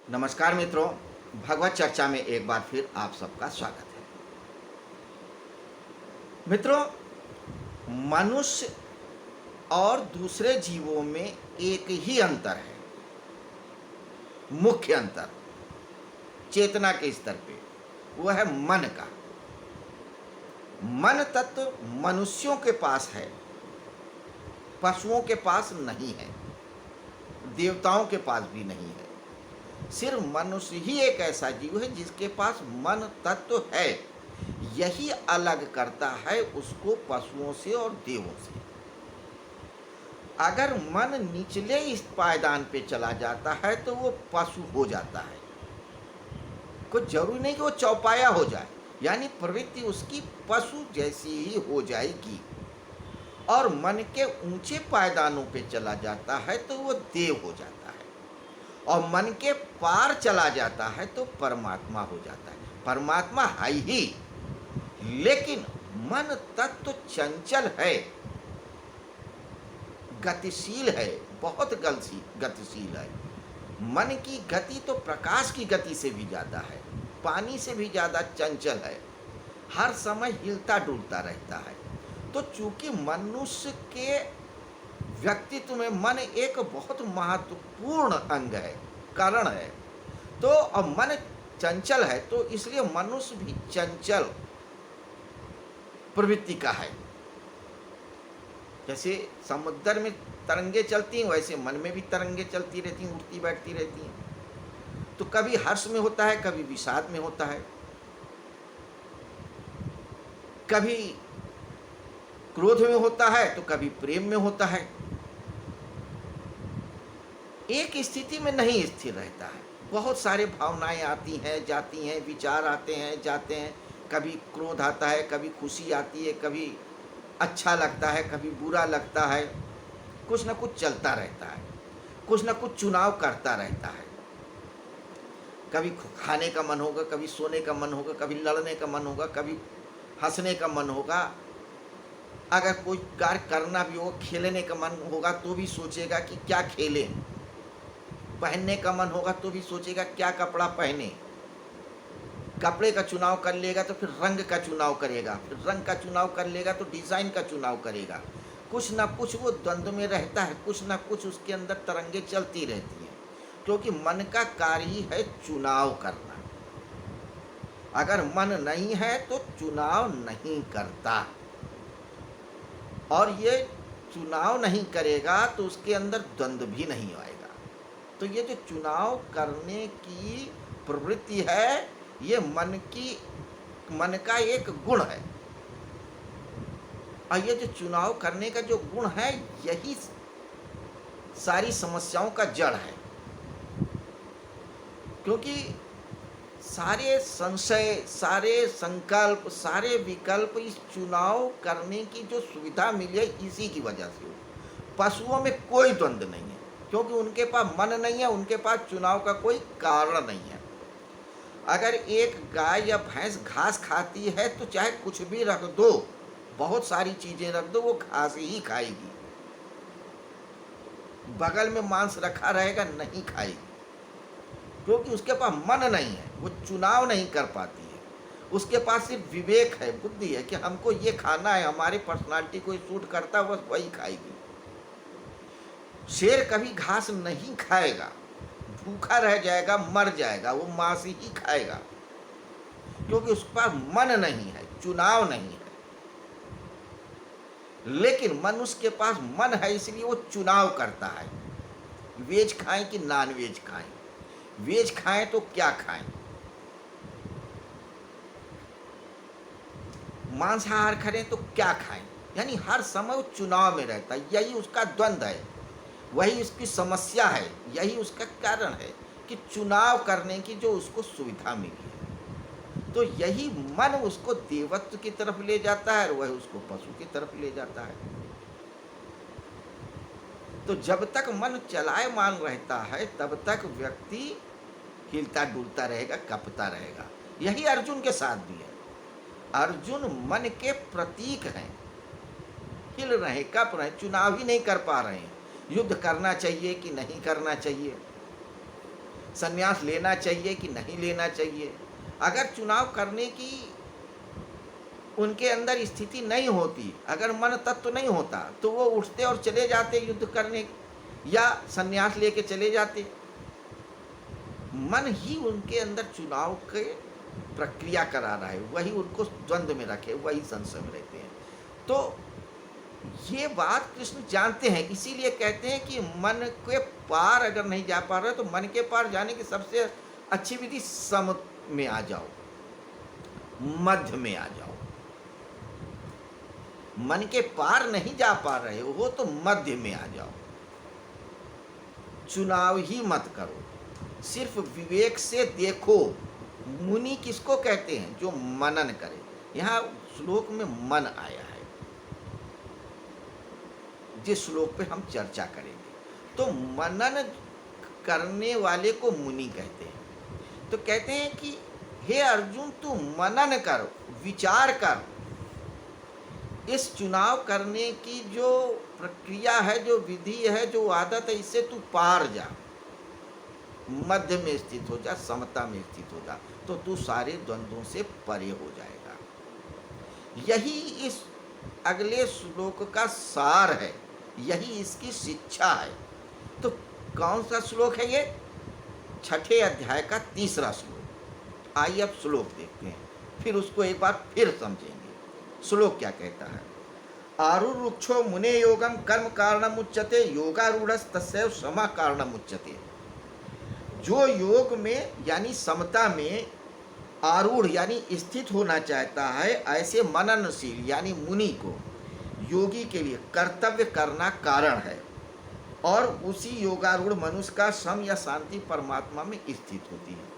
नमस्कार मित्रों, भगवत चर्चा में एक बार फिर आप सबका स्वागत है। मित्रों, मनुष्य और दूसरे जीवों में एक ही अंतर है, मुख्य अंतर चेतना के स्तर पे, वो है मन का। मन तत्व मनुष्यों के पास है, पशुओं के पास नहीं है, देवताओं के पास भी नहीं है। सिर्फ मनुष्य ही एक ऐसा जीव है जिसके पास मन तत्व है। यही अलग करता है उसको पशुओं से और देवों से। अगर मन निचले इस पायदान पे चला जाता है तो वो पशु हो जाता है। कोई जरूरी नहीं कि वो चौपाया हो जाए, यानी प्रवृत्ति उसकी पशु जैसी ही हो जाएगी। और मन के ऊंचे पायदानों पे चला जाता है तो वो देव हो जाता है, और मन के पार चला जाता है तो परमात्मा हो जाता है। परमात्मा है ही, लेकिन मन तत्व चंचल है, गतिशील है, बहुत गतिशील है। मन की गति तो प्रकाश की गति से भी ज़्यादा है, पानी से भी ज़्यादा चंचल है, हर समय हिलता डुलता रहता है। तो चूंकि मनुष्य के व्यक्तित्व में मन एक बहुत महत्वपूर्ण अंग है, कारण है, तो अब मन चंचल है, तो इसलिए मनुष्य भी चंचल प्रवृत्ति का है। जैसे समुद्र में तरंगे चलती हैं, वैसे मन में भी तरंगे चलती रहती हैं, उठती बैठती रहती हैं। तो कभी हर्ष में होता है, कभी विषाद में होता है, कभी क्रोध में होता है तो कभी प्रेम में होता है। एक स्थिति में नहीं स्थिर रहता है। बहुत सारे भावनाएं आती हैं, जाती हैं, विचार आते हैं, जाते हैं। कभी क्रोध आता है, कभी खुशी आती है, कभी अच्छा लगता है, कभी बुरा लगता है। कुछ ना कुछ चलता रहता है, कुछ ना कुछ चुनाव करता रहता है। कभी खाने का मन होगा, कभी सोने का मन होगा, कभी लड़ने का मन होगा, कभी हंसने का मन होगा। अगर कोई कार्य करना भी हो, खेलने का मन होगा तो भी सोचेगा कि क्या खेलें। पहनने का मन होगा तो भी सोचेगा क्या कपड़ा पहने। कपड़े का चुनाव कर लेगा तो फिर रंग का चुनाव करेगा, फिर रंग का चुनाव कर लेगा तो डिज़ाइन का चुनाव करेगा। कुछ ना कुछ वो द्वंद्व में रहता है, कुछ ना कुछ उसके अंदर तरंगे चलती रहती हैं, क्योंकि मन का कार्य ही है चुनाव करना। अगर मन नहीं है तो चुनाव नहीं करता, और ये चुनाव नहीं करेगा तो उसके अंदर द्वंद्व भी नहीं आएगा। तो ये जो चुनाव करने की प्रवृत्ति है, ये मन का एक गुण है। और ये जो चुनाव करने का जो गुण है, यही सारी समस्याओं का जड़ है। क्योंकि सारे संशय, सारे संकल्प, सारे विकल्प इस चुनाव करने की जो सुविधा मिली है, इसी की वजह से हो। पशुओं में कोई द्वंद्व नहीं है, क्योंकि उनके पास मन नहीं है, उनके पास चुनाव का कोई कारण नहीं है। अगर एक गाय या भैंस घास खाती है तो चाहे कुछ भी रख दो, बहुत सारी चीजें रख दो, वो घास ही खाएगी। बगल में मांस रखा रहेगा, नहीं खाएगी, क्योंकि उसके पास मन नहीं है, वो चुनाव नहीं कर पाती है। उसके पास सिर्फ विवेक है, बुद्धि है कि हमको ये खाना है, हमारी पर्सनालिटी को सूट करता है, बस वही खाएगी। शेर कभी घास नहीं खाएगा, भूखा रह जाएगा, मर जाएगा, वो मांस ही खाएगा, क्योंकि उसके पास मन नहीं है, चुनाव नहीं है। लेकिन मनुष्य के पास मन है, इसलिए वो चुनाव करता है, वेज खाएं कि नॉन वेज खाएं, वेज खाएं तो क्या खाएं, मांसाहार करें तो क्या खाएं। यानी हर समय वो चुनाव में रहता है। यही उसका द्वंद्व है, वही उसकी समस्या है, यही उसका कारण है कि चुनाव करने की जो उसको सुविधा मिली है। तो यही मन उसको देवत्व की तरफ ले जाता है, और वह उसको पशु की तरफ ले जाता है। तो जब तक मन चलायमान रहता है, तब तक व्यक्ति हिलता डुलता रहेगा, कपता रहेगा। यही अर्जुन के साथ भी है। अर्जुन मन के प्रतीक हैं, हिल रहे, कप रहे, चुनाव ही नहीं कर पा रहे हैं, युद्ध करना चाहिए कि नहीं करना चाहिए। संन्यास लेना चाहिए कि नहीं लेना चाहिए। अगर चुनाव करने की उनके अंदर स्थिति नहीं होती, अगर मन तत्व नहीं होता, तो वो उठते और चले जाते युद्ध करने या संन्यास लेके चले जाते। मन ही उनके अंदर चुनाव के प्रक्रिया करा रहा है, वही उनको द्वंद्व में रखे, वही संशय में रहते हैं। तो ये बात कृष्ण जानते हैं, इसीलिए कहते हैं कि मन के पार अगर नहीं जा पा रहे तो मन के पार जाने की सबसे अच्छी विधि सम में आ जाओ, मध्य में आ जाओ। मन के पार नहीं जा पा रहे हो तो मध्य में आ जाओ। चुनाव ही मत करो, सिर्फ विवेक से देखो। मुनि किसको कहते हैं? जो मनन करे। यहाँ श्लोक में मन आया है, जिस श्लोक पे हम चर्चा करेंगे। तो मनन करने वाले को मुनि कहते हैं। तो कहते हैं कि हे अर्जुन, तू मनन कर, विचार कर, इस चुनाव करने की जो प्रक्रिया है, जो विधि है, जो आदत है, इससे तू पार जा, मध्य में स्थित हो जा, समता में स्थित हो जा, तो तू सारे द्वंद्वों से परे हो जाएगा। यही इस अगले श्लोक का सार है, यही इसकी शिक्षा है। तो कौन सा श्लोक है ये? छठे अध्याय का तीसरा श्लोक। आइए अब श्लोक देखते हैं, फिर उसको एक बार फिर समझेंगे। श्लोक क्या कहता है? आरुरुक्षो मुने योगम कर्म कारणम उच्यते, योगारूढ़ तस्यैव समा कारणम उच्यते। जो योग में यानी समता में आरूढ़ यानी स्थित होना चाहता है, ऐसे मननशील यानी मुनि को, योगी के लिए कर्तव्य करना कारण है, और उसी योगारूढ़ मनुष्य का सम या शांति परमात्मा में स्थित होती है।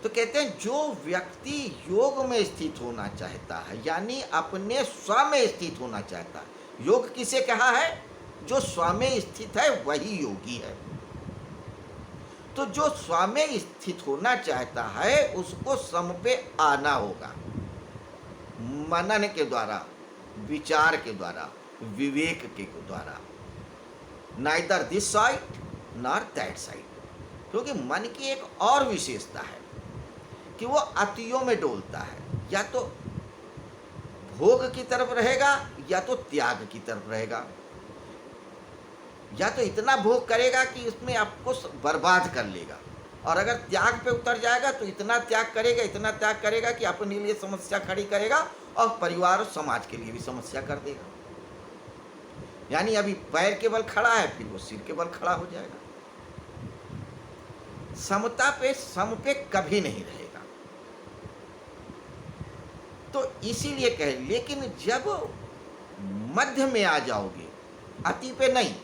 तो कहते हैं जो व्यक्ति योग में स्थित होना चाहता है, यानी अपने स्व में स्थित होना चाहता है। योग किसे कहा है? जो स्व में स्थित है वही योगी है। तो जो स्व में स्थित होना चाहता है उसको सम पे आना होगा, मनन के द्वारा, विचार के द्वारा, विवेक के द्वारा। Neither this side nor that side. क्योंकि मन की एक और विशेषता है कि वो अतियों में डोलता है, या तो भोग की तरफ रहेगा या तो त्याग की तरफ रहेगा। या तो इतना भोग करेगा कि उसमें आपको बर्बाद कर लेगा, और अगर त्याग पे उतर जाएगा तो इतना त्याग करेगा, इतना त्याग करेगा कि अपने लिए समस्या खड़ी करेगा और परिवार और समाज के लिए भी समस्या कर देगा। यानी अभी पैर के बल खड़ा है, फिर वो सिर के बल खड़ा हो जाएगा। समता पे, सम पे कभी नहीं रहेगा। तो इसीलिए कहे, लेकिन जब मध्य में आ जाओगे, अति पे नहीं,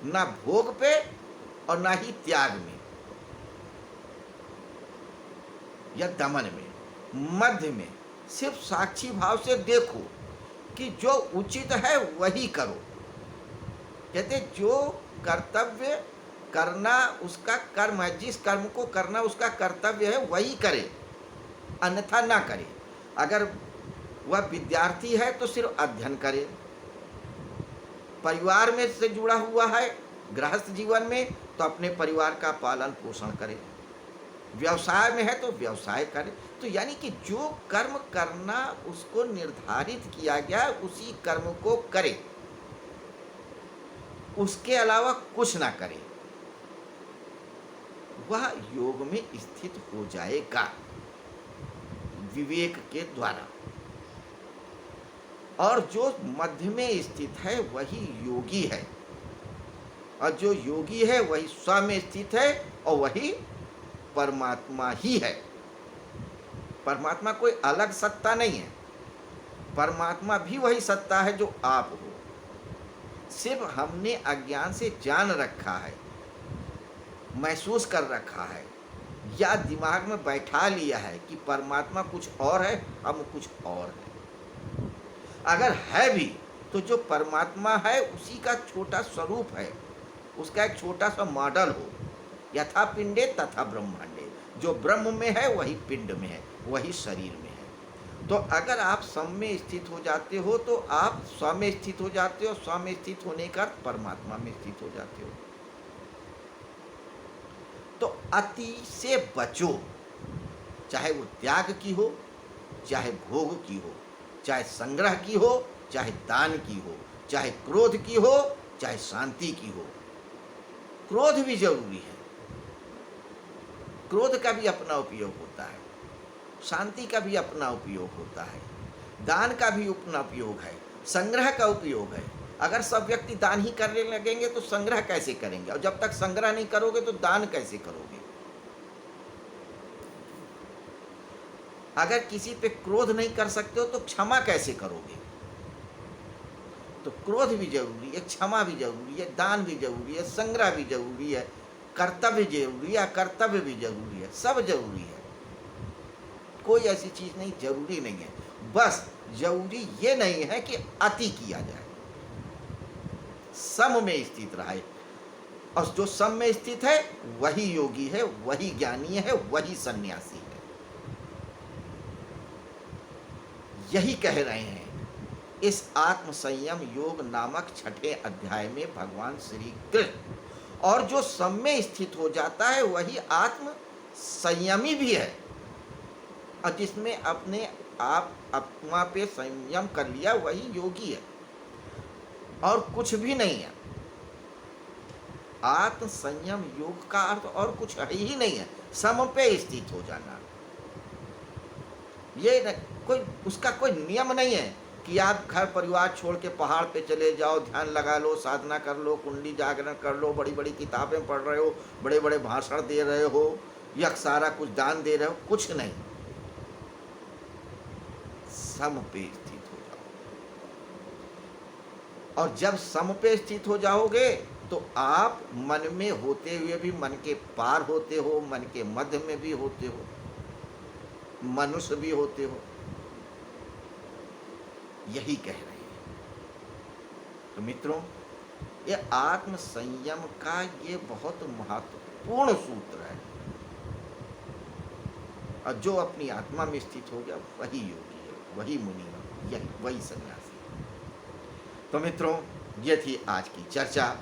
ना भोग पे और ना ही त्याग में या दमन में, मध्य में सिर्फ साक्षी भाव से देखो कि जो उचित है वही करो। कहते जो कर्तव्य करना उसका कर्म है, जिस कर्म को करना उसका कर्तव्य है वही करे, अन्यथा ना करे। अगर वह विद्यार्थी है तो सिर्फ अध्ययन करे, परिवार में से जुड़ा हुआ है गृहस्थ जीवन में तो अपने परिवार का पालन पोषण करे, व्यवसाय में है तो व्यवसाय करे। तो यानी कि जो कर्म करना उसको निर्धारित किया गया उसी कर्म को करे, उसके अलावा कुछ ना करे, वह योग में स्थित हो जाएगा विवेक के द्वारा। और जो मध्य में स्थित है वही योगी है, और जो योगी है वही स्व में स्थित है, और वही परमात्मा ही है। परमात्मा कोई अलग सत्ता नहीं है, परमात्मा भी वही सत्ता है जो आप हो। सिर्फ हमने अज्ञान से जान रखा है, महसूस कर रखा है, या दिमाग में बैठा लिया है कि परमात्मा कुछ और है, हम कुछ और है। अगर है भी तो जो परमात्मा है उसी का छोटा स्वरूप है, उसका एक छोटा सा मॉडल हो। यथा पिंडे तथा ब्रह्मांडे, जो ब्रह्म में है वही पिंड में है, वही शरीर में है। तो अगर आप सम में स्थित हो जाते हो तो आप स्व में स्थित हो जाते हो, स्व में स्थित होने का परमात्मा में स्थित हो जाते हो। तो अति से बचो, चाहे वो त्याग की हो, चाहे भोग की हो, चाहे संग्रह की हो, चाहे दान की हो, चाहे क्रोध की हो, चाहे शांति की हो। क्रोध भी जरूरी है, क्रोध का भी अपना उपयोग होता है, शांति का भी अपना उपयोग होता है, दान का भी अपना उपयोग है, संग्रह का उपयोग है। अगर सब व्यक्ति दान ही करने लगेंगे तो संग्रह कैसे करेंगे, और जब तक संग्रह नहीं करोगे तो दान कैसे करोगे। अगर किसी पे क्रोध नहीं कर सकते हो तो क्षमा कैसे करोगे। तो क्रोध भी जरूरी है, क्षमा भी जरूरी है, दान भी जरूरी है, संग्रह भी जरूरी है, कर्तव्य जरूरी है, अकर्तव्य भी जरूरी है, सब जरूरी है। कोई ऐसी चीज नहीं जरूरी नहीं है, बस जरूरी ये नहीं है कि अति किया जाए, सम में स्थित रहे। और जो सम में स्थित है वही योगी है, वही ज्ञानी है, वही सन्यासी है। यही कह रहे हैं इस आत्म संयम योग नामक छठे अध्याय में भगवान श्री कृष्ण। और जो सम में स्थित हो जाता है वही आत्म संयमी भी है, और जिसमें अपने आप आत्मा पे संयम कर लिया वही योगी है, और कुछ भी नहीं है। आत्म संयम योग का अर्थ और कुछ है ही नहीं है, सम पे स्थित हो जाना। ये कोई उसका कोई नियम नहीं है कि आप घर परिवार छोड़ के पहाड़ पे चले जाओ, ध्यान लगा लो, साधना कर लो, कुंडली जागरण कर लो, बड़ी बड़ी किताबें पढ़ रहे हो, बड़े बड़े भाषण दे रहे हो, या सारा कुछ दान दे रहे हो, कुछ नहीं। सम पे स्थित हो जाओ, और जब सम पे स्थित हो जाओगे तो आप मन में होते हुए भी मन के पार होते हो, मन के मध्य में भी होते हो, मनुष्य भी होते हो। यही कह रहे हैं। तो मित्रों, ये आत्म संयम का ये बहुत महत्वपूर्ण सूत्र है, और जो अपनी आत्मा में स्थित हो गया वही योगी है, वही मुनि है, यही वही सन्यासी है। तो मित्रों, ये थी आज की चर्चा।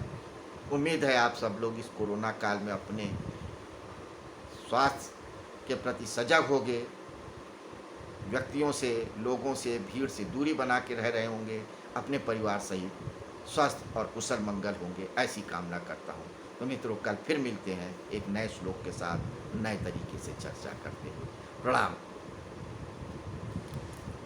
उम्मीद है आप सब लोग इस कोरोना काल में अपने स्वास्थ्य के प्रति सजग होंगे, व्यक्तियों से, लोगों से, भीड़ से दूरी बना के रह रहे होंगे, अपने परिवार सहित स्वस्थ और कुशल मंगल होंगे, ऐसी कामना करता हूँ। तो मित्रों, कल फिर मिलते हैं एक नए श्लोक के साथ, नए तरीके से चर्चा करते हुए। प्रणाम।